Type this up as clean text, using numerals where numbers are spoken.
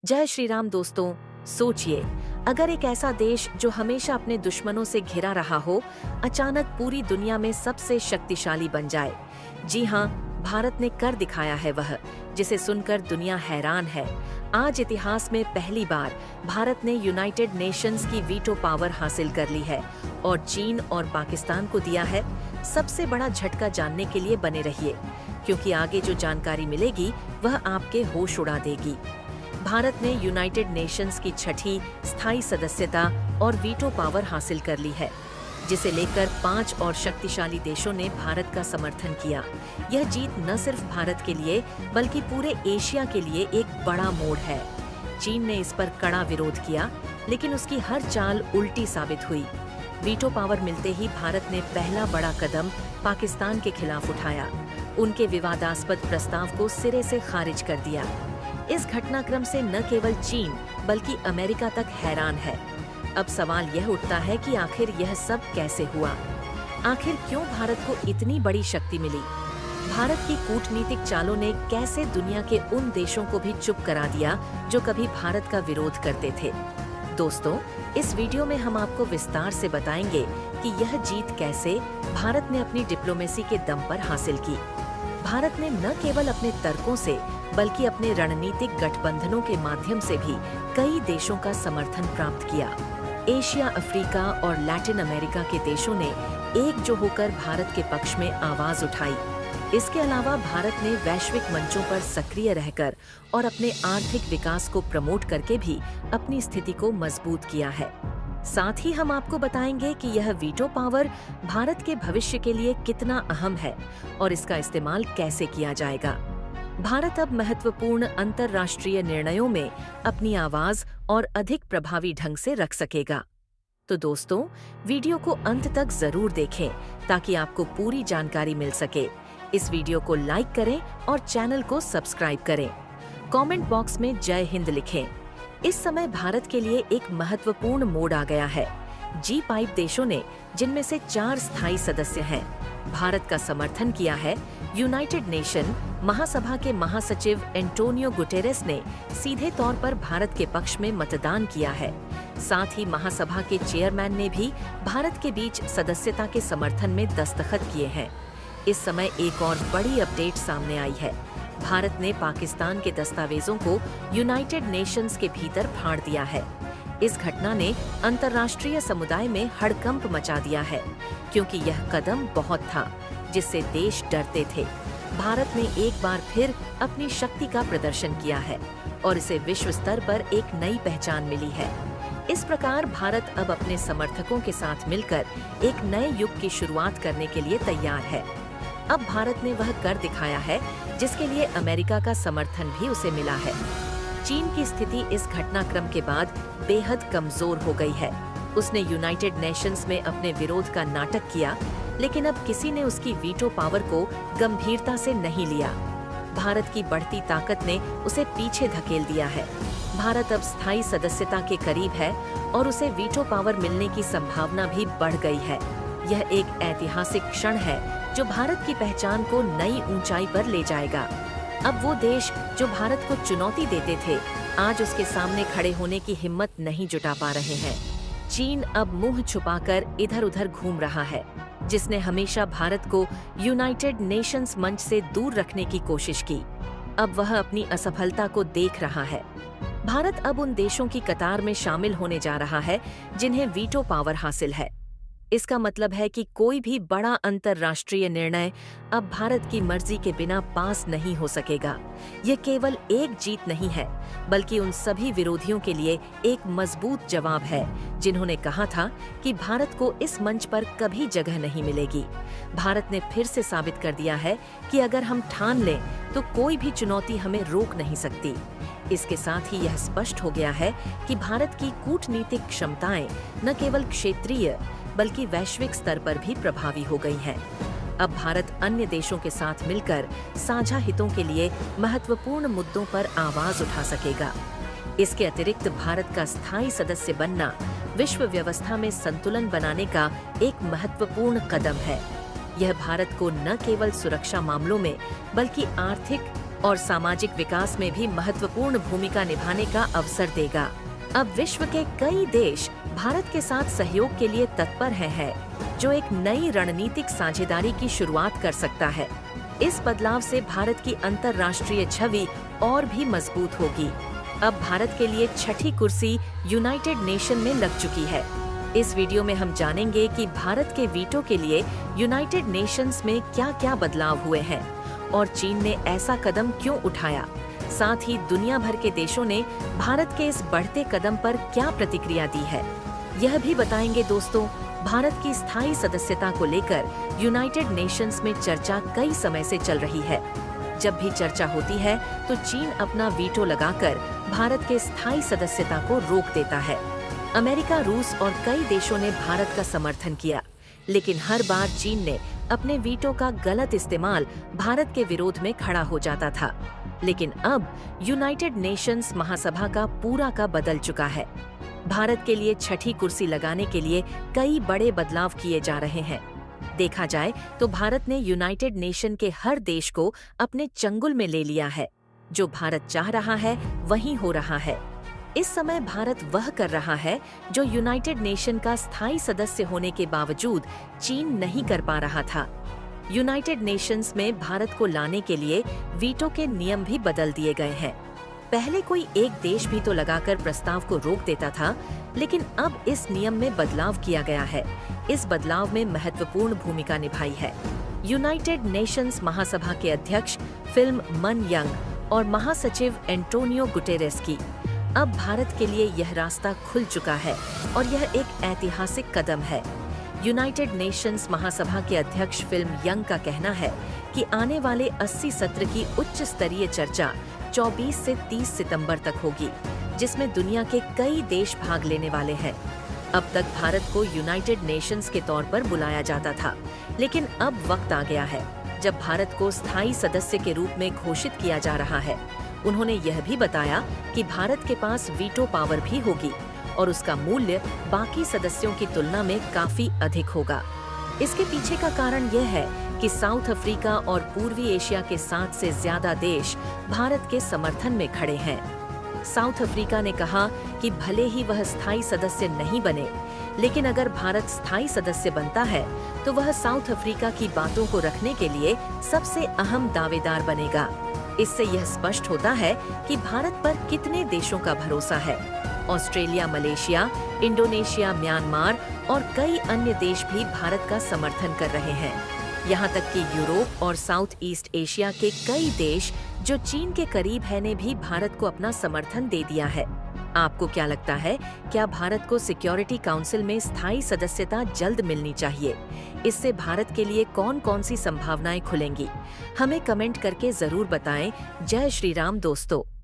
जय श्री राम दोस्तों। सोचिए, अगर एक ऐसा देश जो हमेशा अपने दुश्मनों से घिरा रहा हो, अचानक पूरी दुनिया में सबसे शक्तिशाली बन जाए। जी हाँ, भारत ने कर दिखाया है वह, जिसे सुनकर दुनिया हैरान है। आज इतिहास में पहली बार भारत ने यूनाइटेड नेशंस की वीटो पावर हासिल कर ली है और चीन और पाकिस्तान को दिया है। सबसे बड़ा झटका जानने के लिए बने रहिए, क्योंकि आगे जो जानकारी मिलेगी वह आपके होश उड़ा देगी। भारत ने यूनाइटेड नेशंस की छठी स्थायी सदस्यता और वीटो पावर हासिल कर ली है, जिसे लेकर 5 और शक्तिशाली देशों ने भारत का समर्थन किया। यह जीत न सिर्फ भारत के लिए बल्कि पूरे एशिया के लिए एक बड़ा मोड़ है। चीन ने इस पर कड़ा विरोध किया, लेकिन उसकी हर चाल उल्टी साबित हुई। वीटो पावर मिलते ही भारत ने पहला बड़ा कदम पाकिस्तान के खिलाफ उठाया। उनके विवादास्पद प्रस्ताव को सिरे से खारिज कर दिया। इस घटनाक्रम से न केवल चीन बल्कि अमेरिका तक हैरान है। अब सवाल यह उठता है कि आखिर यह सब कैसे हुआ? आखिर क्यों भारत को इतनी बड़ी शक्ति मिली? भारत की कूटनीतिक चालों ने कैसे दुनिया के उन देशों को भी चुप करा दिया जो कभी भारत का विरोध करते थे? दोस्तों, इस वीडियो में हम आपको विस्तार से बताएंगे कि यह जीत कैसे भारत ने अपनी डिप्लोमेसी के दम पर हासिल की। भारत ने न केवल अपने तर्कों से बल्कि अपने रणनीतिक गठबंधनों के माध्यम से भी कई देशों का समर्थन प्राप्त किया। एशिया, अफ्रीका और लैटिन अमेरिका के देशों ने एकजुट होकर भारत के पक्ष में आवाज उठाई। इसके अलावा भारत ने वैश्विक मंचों पर सक्रिय रहकर और अपने आर्थिक विकास को प्रमोट करके भी अपनी स्थिति को मजबूत किया है। साथ ही हम आपको बताएंगे कि यह वीटो पावर भारत के भविष्य के लिए कितना अहम है और इसका इस्तेमाल कैसे किया जाएगा। भारत अब महत्वपूर्ण अंतर्राष्ट्रीय निर्णयों में अपनी आवाज और अधिक प्रभावी ढंग से रख सकेगा। तो दोस्तों, वीडियो को अंत तक जरूर देखें ताकि आपको पूरी जानकारी मिल सके। इस वीडियो को लाइक करें और चैनल को सब्सक्राइब करें। कमेंट बॉक्स में जय हिंद लिखें। इस समय भारत के लिए एक महत्वपूर्ण मोड़ आ गया है। G5 देशों ने, जिनमें से 4 स्थायी सदस्य हैं, भारत का समर्थन किया है। यूनाइटेड नेशन महासभा के महासचिव एंटोनियो गुटेरेस ने सीधे तौर पर भारत के पक्ष में मतदान किया है। साथ ही महासभा के चेयरमैन ने भी भारत के बीच सदस्यता के समर्थन में दस्तखत किए हैं। इस समय एक और बड़ी अपडेट सामने आई है। भारत ने पाकिस्तान के दस्तावेजों को यूनाइटेड नेशंस के भीतर फाड़ दिया है। इस घटना ने अंतर्राष्ट्रीय समुदाय में हड़कंप मचा दिया है, क्योंकि यह कदम बहुत था जिससे देश डरते थे। भारत ने एक बार फिर अपनी शक्ति का प्रदर्शन किया है और इसे विश्व स्तर पर एक नई पहचान मिली है। इस प्रकार भारत अब अपने समर्थकों के साथ मिलकर एक नए युग की शुरुआत करने के लिए तैयार है। अब भारत ने वह कर दिखाया है जिसके लिए अमेरिका का समर्थन भी उसे मिला है। चीन की स्थिति इस घटनाक्रम के बाद बेहद कमजोर हो गई है। उसने यूनाइटेड नेशंस में अपने विरोध का नाटक किया, लेकिन अब किसी ने उसकी वीटो पावर को गंभीरता से नहीं लिया। भारत की बढ़ती ताकत ने उसे पीछे धकेल दिया है। भारत अब स्थायी सदस्यता के करीब है और उसे वीटो पावर मिलने की संभावना भी बढ़ गई है। यह एक ऐतिहासिक क्षण है जो भारत की पहचान को नई ऊंचाई पर ले जाएगा। अब वो देश जो भारत को चुनौती देते थे, आज उसके सामने खड़े होने की हिम्मत नहीं जुटा पा रहे हैं। चीन अब मुंह छुपाकर इधर-उधर घूम रहा है, जिसने हमेशा भारत को यूनाइटेड नेशंस मंच से दूर रखने की कोशिश की। अब वह अपनी असफलता को देख रहा है। भारत अब उन देशों की कतार में शामिल होने जा रहा है जिन्हें वीटो पावर हासिल है। इसका मतलब है कि कोई भी बड़ा अंतर्राष्ट्रीय निर्णय अब भारत की मर्जी के बिना पास नहीं हो सकेगा। यह केवल एक जीत नहीं है, बल्कि उन सभी विरोधियों के लिए एक मजबूत जवाब है जिन्होंने कहा था कि भारत को इस मंच पर कभी जगह नहीं मिलेगी। भारत ने फिर से साबित कर दिया है कि अगर हम ठान लें तो कोई भी चुनौती हमें रोक नहीं सकती। इसके साथ ही यह स्पष्ट हो गया है कि भारत की कूटनीतिक क्षमताएं न केवल क्षेत्रीय बल्कि वैश्विक स्तर पर भी प्रभावी हो गई हैं। अब भारत अन्य देशों के साथ मिलकर साझा हितों के लिए महत्वपूर्ण मुद्दों पर आवाज उठा सकेगा। इसके अतिरिक्त भारत का स्थायी सदस्य बनना विश्व व्यवस्था में संतुलन बनाने का एक महत्वपूर्ण कदम है। यह भारत को न केवल सुरक्षा मामलों में बल्कि आर्थिक, और सामाजिक विकास में भी महत्वपूर्ण भूमिका निभाने का अवसर देगा। अब विश्व के कई देश भारत के साथ सहयोग के लिए तत्पर हैं, जो एक नई रणनीतिक साझेदारी की शुरुआत कर सकता है। इस बदलाव से भारत की अंतर्राष्ट्रीय छवि और भी मजबूत होगी। अब भारत के लिए छठी कुर्सी यूनाइटेड नेशन में लग चुकी है। इस वीडियो में हम जानेंगे कि भारत के वीटो के लिए यूनाइटेड नेशंस में क्या-क्या बदलाव हुए हैं और चीन ने ऐसा कदम क्यों उठाया। साथ ही दुनिया भर के देशों ने भारत के इस बढ़ते कदम पर क्या प्रतिक्रिया दी है, यह भी बताएंगे दोस्तों। भारत की स्थायी सदस्यता को लेकर यूनाइटेड नेशंस में चर्चा कई समय से चल रही है। जब भी चर्चा होती है तो चीन अपना वीटो लगाकर भारत के स्थायी सदस्यता को रोक देता है। अमेरिका, रूस और कई देशों ने भारत का समर्थन किया, लेकिन हर बार चीन ने अपने वीटो का गलत इस्तेमाल भारत के विरोध में खड़ा हो जाता था। लेकिन अब यूनाइटेड नेशंस महासभा का बदल चुका है। भारत के लिए छठी कुर्सी लगाने के लिए कई बड़े बदलाव किए जा रहे हैं। देखा जाए तो भारत ने यूनाइटेड नेशन के हर देश को अपने चंगुल में ले लिया है। जो भारत चाह रहा है वही हो रहा है। इस समय भारत वह कर रहा है जो यूनाइटेड नेशन का स्थायी सदस्य होने के बावजूद चीन नहीं कर पा रहा था। यूनाइटेड नेशंस में भारत को लाने के लिए वीटो के नियम भी बदल दिए गए हैं। पहले कोई एक देश भी तो लगाकर प्रस्ताव को रोक देता था, लेकिन अब इस नियम में बदलाव किया गया है। इस बदलाव में महत्वपूर्ण भूमिका निभाई है यूनाइटेड नेशंस महासभा के अध्यक्ष फिल्म मन यंग और महासचिव एंटोनियो गुटेरेस की। अब भारत के लिए यह रास्ता खुल चुका है और यह एक ऐतिहासिक कदम है। यूनाइटेड नेशंस महासभा के अध्यक्ष फिल्म यंग का कहना है कि आने वाले 80 सत्र की उच्च स्तरीय चर्चा 24 से 30 सितंबर तक होगी, जिसमें दुनिया के कई देश भाग लेने वाले हैं। अब तक भारत को यूनाइटेड नेशंस के तौर पर बुलाया जाता था, लेकिन अब वक्त आ गया है जब भारत को स्थायी सदस्य के रूप में घोषित किया जा रहा है। उन्होंने यह भी बताया कि भारत के पास वीटो पावर भी होगी और उसका मूल्य बाकी सदस्यों की तुलना में काफी अधिक होगा। इसके पीछे का कारण यह है कि साउथ अफ्रीका और पूर्वी एशिया के 7 से ज्यादा देश भारत के समर्थन में खड़े हैं। साउथ अफ्रीका ने कहा कि भले ही वह स्थायी सदस्य नहीं बने, लेकिन अगर भारत स्थायी सदस्य बनता है तो वह साउथ अफ्रीका की बातों को रखने के लिए सबसे अहम दावेदार बनेगा। इससे यह स्पष्ट होता है कि भारत पर कितने देशों का भरोसा है। ऑस्ट्रेलिया, मलेशिया, इंडोनेशिया, म्यांमार और कई अन्य देश भी भारत का समर्थन कर रहे हैं। यहाँ तक कि यूरोप और साउथ ईस्ट एशिया के कई देश जो चीन के करीब है ने भी भारत को अपना समर्थन दे दिया है। आपको क्या लगता है, क्या भारत को सिक्योरिटी काउंसिल में स्थायी सदस्यता जल्द मिलनी चाहिए? इससे भारत के लिए कौन-कौन सी संभावनाएं खुलेंगी? हमें कमेंट करके जरूर बताएं। जय श्री राम दोस्तों।